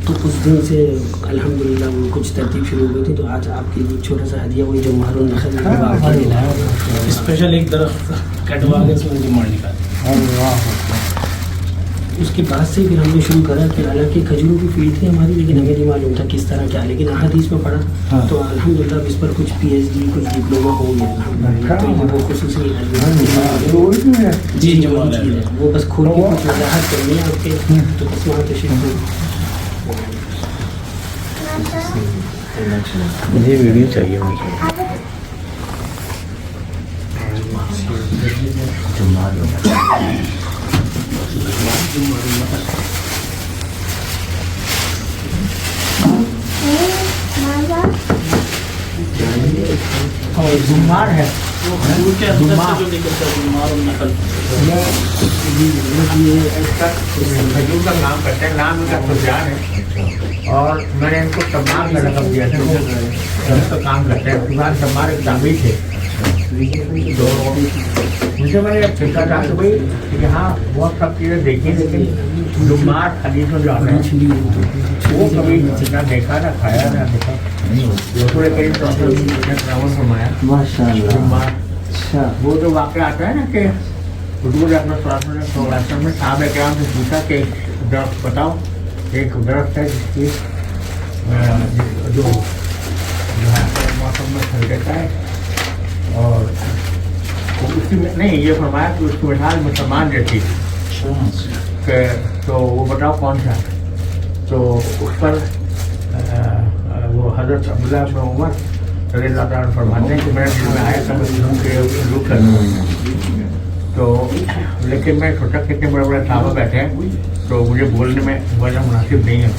تو اس دن سے الحمدللہ وہ کچھ ترتیب شروع ہو گئی تھی. تو آج آپ کے لیے چھوٹا سا ہدیہ وہی جو مہر النخل آپ کے لیے لایا, اسپیشل ایک درخت کٹوا کے اس میں جمع نکالی. اس کے بعد سے پھر ہم نے شروع کرا کہ حالانکہ کھجوروں کی فیلڈ تھی ہماری, لیکن ہمیں نہیں معلوم تھا کس طرح کیا, لیکن احادیث میں پڑھا تو الحمدللہ اس پر کچھ پی ایچ ڈی کچھ ڈپلوما ہو گیا الحمدللہ. تو یہ وہ خصوصی جی جو چیز ہے وہ بس کھول کے کچھ وضاحت کرنی ہے آپ کے, تو بس وہاں تشریف مجھے ویڈیو چاہیے مجھے. اور زمار ہے کھجور کا کام کرتے ہیں, نام ان کا سفیان ہے, اور میں نے ان کو تمام کا رقم دیا تھا, وہ کا کام کرتے ہیں. سفیان تمام ایک تعمیر تھے. تو مجھے میں نے پوچھا تھا کہ بھائی کہ ہاں بہت سب چیزیں دیکھی, لیکن زمار حدیث میں جو آتے ہیں وہ کبھی نہ دیکھا نہ کھایا نہ دیکھا. رسول کریم صلی اللہ علیہ وسلم نے تناول فرمایا زمار. وہ جو واقعہ آتا ہے نا کہ حضور اکرم صلی اللہ علیہ وسلم نے صحابہ کرام سے پوچھا کہ درخت بتاؤ, ایک درخت ہے جس کی جو ہے موسم میں پھل دیتا ہے, اور اس کی نہیں یہ فرمایا کہ اس کی مثال مسلمان جیسی, تو وہ بتاؤ کون سا. تو اس پر وہ حضرت عبداللہ بن عمر رضی اللہ تعالیٰ عنہ فرماتے ہیں کہ میرے دل میں آیا تھا رک کر, تو لیکن میں سوچا کہ اتنے بڑے بڑے صحابہ بیٹھے ہیں تو مجھے بولنے میں بولنا مناسب نہیں ہے.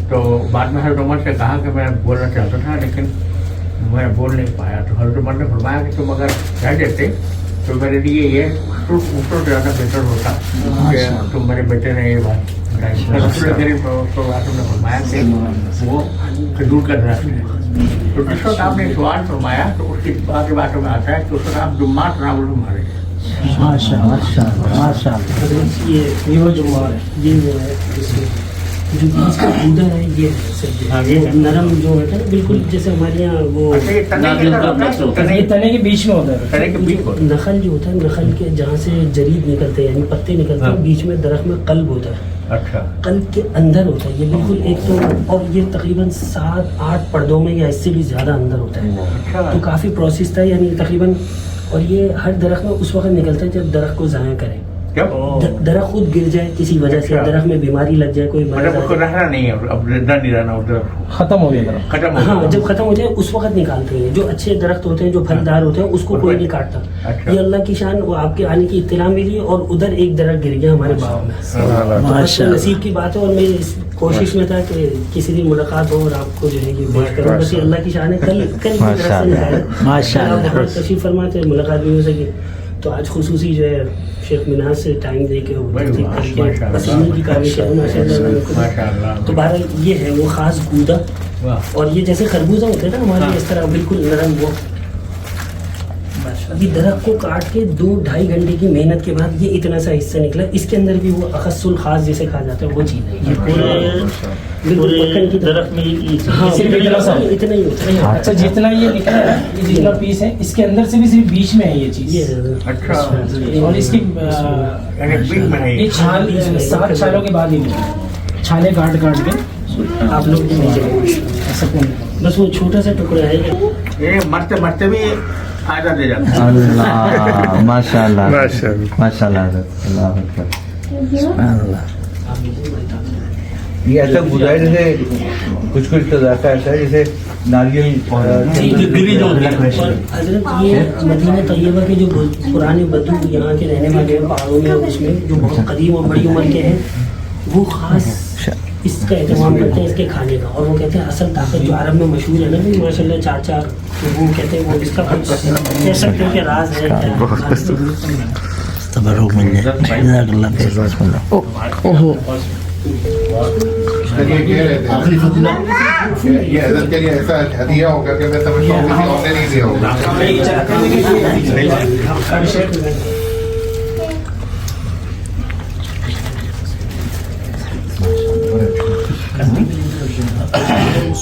تو بعد میں حضرت عمر سے کہا کہ میں بولنا چاہتا تھا لیکن میں بول نہیں پایا. تو حضرت عمر نے فرمایا کہ تم اگر کہہ دیتے تو میرے لیے یہ اوپر زیادہ بہتر ہوتا کہ تم میرے بیٹے نے یہ بات رسول کریم صلی اللہ علیہ وسلم نے فرمایا کہ وہ کھجور کا درخت ہے. تو جس وقت آپ نے سوال فرمایا تو اس کی بعد باتوں میں آتا ہے کہ اس وقت آپ جمعہ تناول مارے. یہ وہ جمعہ ہے, یہ وہ ہے جو بیچ کا گودا ہے, یہ نرم جو ہوتا ہے بالکل جیسے ہمارے یہاں وہ تنے کے بیچ میں ہوتا ہے. نخل جو ہوتا ہے, نخل کے جہاں سے جرید نکلتے ہیں یعنی پتے نکلتے ہیں, بیچ میں درخت میں قلب ہوتا ہے. قلب کے اندر ہوتا ہے یہ بالکل ایک تو, اور یہ تقریباً 7-8 پردوں میں یا اس سے بھی زیادہ اندر ہوتا ہے. تو کافی پروسیس تھا یعنی تقریباً, اور یہ ہر درخت میں اس وقت نکلتا ہے جب درخت کو ضائع کرے. درخت خود گر جائے کسی وجہ سے, درخت میں بیماری لگ جائے, کوئی رہنا نہیں ہے, اب نہیں رہنا, ختم ہو گیا. ہاں جب ختم ہو جائے اس وقت نکالتے ہیں. جو اچھے درخت ہوتے ہیں جو پھلدار ہوتے ہیں اس کو کوئی نہیں کاٹتا. یہ اللہ کی شان, وہ آپ کے آنے کی اطلاع ملی اور ادھر ایک درخت گر گیا ہمارے باغ میں. نصیب کی بات ہے, اور میں اس کوشش میں تھا کہ کسی دن ملاقات ہو اور آپ کو جو ہے یہ پیش کروں. بس یہ اللہ کی شان ہے. کل تشریف فرما تھے, ملاقات بھی ہو سکی. تو آج خصوصی جو ہے شیخ منہاج سے ٹائم دے کے بس انہیں کی کاوش ہے ماشاء اللہ. تو بہرحال یہ ہے وہ خاص گودا, اور یہ جیسے خربوزہ ہوتے ہیں نا ہمارے اس طرح بالکل نرم, وہ یہ درخت کو کاٹ کے 2-2.5 گھنٹے کی محنت کے بعد یہ اتنا سا حصہ نکلا. اس کے اندر بھی وہ اخص الخاص جسے کہا جاتا ہے وہ چیز ہے. درخت میں اتنا ہی ہوتا ہے. اچھا جتنا یہ نکلا ہے, یہ جتنا پیس ہے اس کے اندر سے بھی صرف بیچ میں ہے یہ چیز. اور اس کی یہ چھال 7 چھالوں کے بعد ہی چھالے کاٹ کے آپ لوگ بھی نہیں جائیں, بس وہ چھوٹا سا ٹکڑا ہے. مرتے مرتے بھی فائدہ دے جاتا ہے. اللہ ماشاء اللہ ماشاء اللہ. یہ ایسا گزارا جیسے کچھ تو ذائقہ ایسا ہے جیسے ناریل. حضرت یہ مدینہ طیبہ کے جو پرانے بدو یہاں کے رہنے والے ہیں پہاڑوں میں, اس میں جو بہت قدیم اور بڑی عمر کے ہیں, وہ خاص اس کا اہتمام کرتے ہیں اس کے کھانے کا. اور وہ کہتے ہیں اصل طاقت جو عرب میں مشہور ہے نا بھی ماشاء اللہ 4 وہ کہتے ہیں وہ اس کا کچھ کہہ سکتے ہیں کہ راز ہے. یہ حضرت کے لیے ایسا ہدیہ ہوگا کہ میں سمجھتا ہوں کسی اور نے نہیں دیا ہوگا.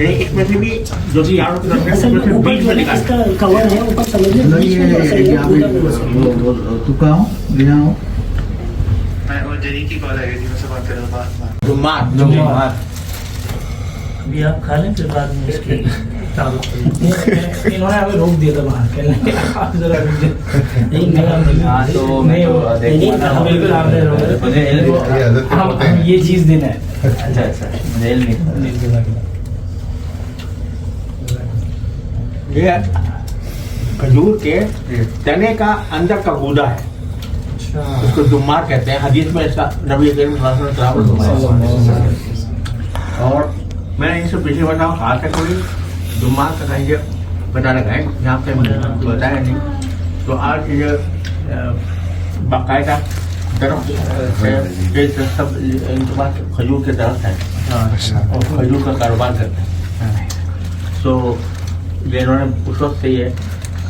اس میں سے بھی جو چاروں طرف ہے اصل اس میں میں سے اوپر بیچ جو میں ہے نکال اس کا کور ہے اوپر سمجھے بیچ میں بس ہے، ادھر وہ سے۔ تو کہاں ہوں گیا ہوں جمعات ابھی آپ کھا لیں پھر بعد میں اس کی تعارف کریں۔ انہوں نے ہمیں روک دیا تھا باہر کھیلنے کے، آپ ذرا رک جائیں۔ نہیں ہاں تو میں نہیں تو نہیں، بالکل آپ نے روک مجھے علم نہیں تھا۔ یہ حضرت ہم ہوتے ہیں یہ چیز دینا ہے۔ اچھا اچھا مجھے علم نہیں تھا۔ یہ کھجور کے تنے کا اندر کا گودا ہے، اس کو جمعات کہتے ہیں۔ حدیث میں اس کا نبی کریم صلی اللہ علیہ وسلم نے اور میں ان سے پیچھے بتاؤں آج تک کوئی جمعات کا کہیں بتا رکھا ہے، یہاں پہ مجھے بتایا نہیں۔ تو آج یہ باقاعدہ درخت سب ان کے پاس کھجور کے درخت ہیں اور کھجور کا کاروبار کرتے ہیں۔ تو یہ انہوں نے اس وقت سے یہ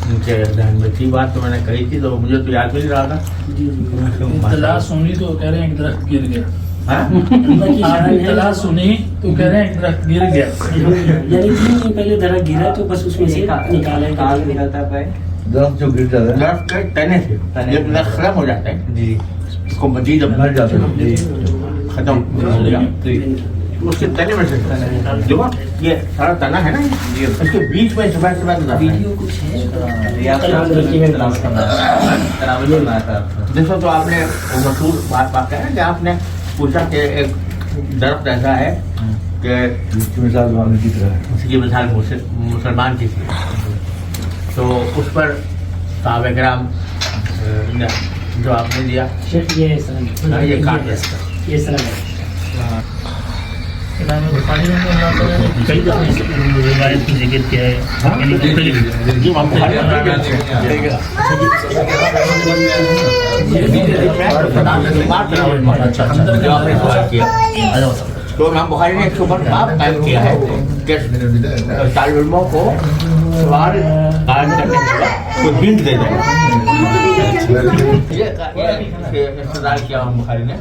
ان کے ذہن میں تھی بات، تو میں نے کہی تھی تو مجھے تو یاد بھی نہیں رہا تھا۔ اطلاع سنی تو کہہ رہے ہیں ایک درخت گر گیا۔ ہاں؟ آپ اطلاع سنی تو کہہ رہے ہیں ایک درخت گر گیا۔ یعنی 3 دن پہلے درخت گرا تو بس اس میں سے نکالا ہے۔ درخت جو گر جاتا ہے درخت کے تنے سے جب درخت ختم ہو جاتا ہے جی اس کو مزید اب مر جاتا ہے جی ختم ہو گیا اس کے تنے میں سے جو یہ سارا تنا ہے نا اس کے بیچ میں صبح ویڈیو کچھ ہے جیسا تو آپ نے وہ مشہور بات ہے کہ آپ نے پوچھا کہ ایک درخت ایسا ہے کہ جس کی مثال معاملے کی طرح ہے اس کی مثال مسلمان کی تھی، تو اس پر صحابہ کرام نے جو آپ نے دیا شیخ یہ سلام یہ کاٹ دیا یہ سلام امام بخاری رحمہ اللہ تعالیٰ نے کئی دفعہ اس روایت کی ذکر کیا ہے، یعنی مختلف تو امام بخاری نے اس کے اوپر باب قائم کیا ہے کہ طالب علموں کو سوال قائم کرنے کے بعد کوئی ہنٹ دے دیں۔ یہ استدلال کیا امام بخاری نے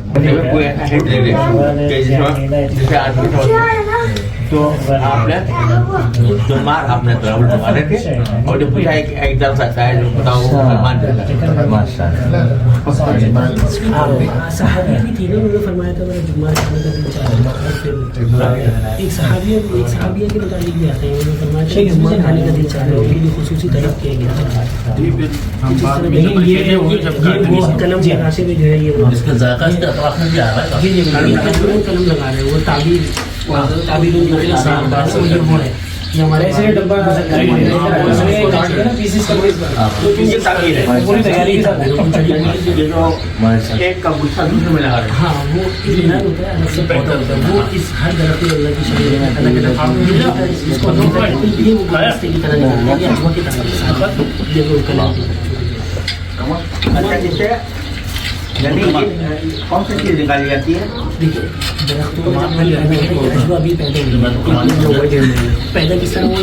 کوئی ایسا ہنٹ دے دیں کہ جسے آدمی تو آپ نے جمعات آپ نے طلب المانے تھے اور جو پوچھا ایک درس ایسا ہے جو بتاؤ مسلمان جاتا ہے۔ ماشاء اللہ صحابی بھی تھی نا، انہوں نے فرمایا تھا میرا جمعہ کھانے کا دن چاہیے۔ ایک صحابیہ کے متعلق بھی آتے ہیں، انہوں نے فرمایا کہ جمعہ کھانے کا دن چاہیے، ان کے لیے خصوصی طلب کیا گیا تھا۔ لیکن یہ وہ قلم راشے میں جو ہے یہ اس کا ذائقہ اس کے اطراف میں بھی آ رہا ہے۔ یہ قلم لگا رہے ہیں، وہ تعبیر یہ ہمارے سے ڈبہ پوری تیاری کے ساتھ ایک کا گچھا دوسرے میں لگا رہے ہیں۔ ہاں وہ اطمینان ہوتا ہے، الگ سے پودا ہوتا ہے، وہ اس ہر درخت میں اللہ کی شکل ہے، الگ الگ اس کو یہ وہ راستے کی طرح نکالتے ہیں، یہ اجوا کی طرح یہ وہ کلام اچھا جس سے یعنی کون سی چیز نکالی جاتی ہے؟ دیکھیے درختوں میں اجوا بھی پیدا کس طرح ہوا،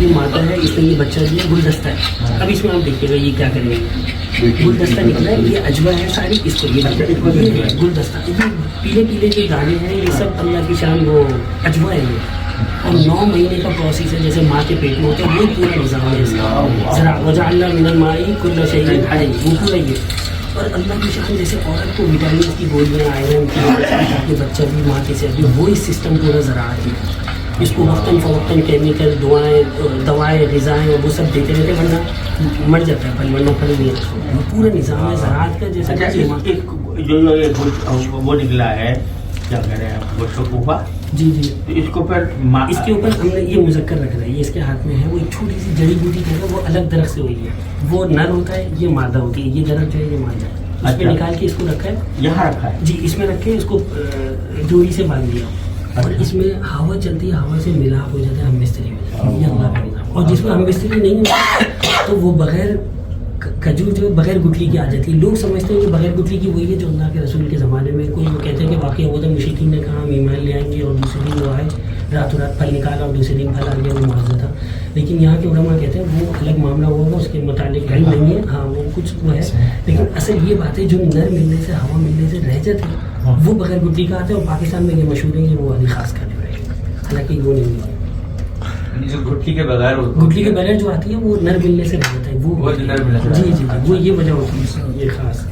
یہ مادہ ہے، اس نے یہ بچہ دیا، گلدستہ ہے۔ اب اس میں آپ دیکھیے گا یہ کیا کریں گے، گلدستہ نکلا ہے، یہ اجوا ہے ساری، اس کو یہ گلدستہ، یہ پیلے پیلے جو دانے ہیں یہ سب اللہ کی شان وہ اجوا ہے یہ، اور 9 مہینے کا پروسیس ہے، جیسے ماں کے پیٹ میں ہوتا ہے وہ پورا نظام ہے اس کا، ذرا وجعلنا من الماء کل شیء حی، وہ پورا یہ، اور اللہ کی شان جیسے عورت کو وٹامن کی گولیاں آئرن کی تاکہ بچہ بھی ماں کے صحت بھی، وہی سسٹم پورا زراعت ہے، اس کو وقتاً فوقتاً کیمیکل دوائیں غذائیں اور وہ سب دیتے رہتے ورنہ مر جاتا ہے پھل، ورنہ پھل نہیں ہے، وہ پورا نظام ہے زراعت کا جیسے اچھا جو یہ وہ نکلا ہے کیا کہہ رہے ہیں وہ شکوفہ، جی جی تو اس کو پھر اس کے اوپر ہم نے یہ مذکر رکھ رہا ہے، یہ اس کے ہاتھ میں ہے، وہ ایک چھوٹی سی جڑی بوٹی جو ہے وہ الگ درخت سے ہوئی ہے، وہ نر ہوتا ہے، یہ مادہ ہوتی ہے، یہ درخت جو ہے یہ مادہ ہے، اس پہ نکال کے اس کو رکھا ہے، یہاں رکھا ہے جی اس میں رکھ کے اس کو ڈوری سے باندھ دیا، اور اس میں ہوا چلتی ہے، ہوا سے ملاپ ہو جاتا ہے، ہم مستری ہو جاتا ہے، یہ اللہ کا نظام، اور جس میں ہم مستری نہیں ہوتا تو وہ بغیر کھجور جو ہے بغیر گٹلی کی آ جاتی ہے، لوگ سمجھتے ہیں کہ بغیر گٹلی کی وہی ہے جو اللہ کے رسول کے زمانے میں کوئی وہ کہتے ہیں کہ واقعہ ہوا تھا، مشرکین نے کہا ہم ایمان لے آئیں گے، اور دوسرے دن وہ آئے راتوں رات پھل نکالا اور دوسرے دن پھل آ گیا، وہ معاوضہ تھا، لیکن یہاں کے علماء کہتے ہیں وہ الگ معاملہ ہوگا، اس کے متعلق علم نہیں ہے، ہاں وہ کچھ وہ ہے، لیکن اصل یہ بات ہے جو نر ملنے سے ہوا ملنے سے رہ جاتے ہیں وہ بغیر گٹی کا آتا ہے اور پاکستان میں یہ مشہور ہے کہ وہ والی خاص کھانے والے حالانکہ وہ نہیں ہے جو گٹھی کے بغیر گٹلی کے بغیر جو آتی ہے وہ نر ملنے سے رہ جاتا ہے وہ نر ملنے سے جی جی وہ یہ وجہ ہوتی ہے یہ خاص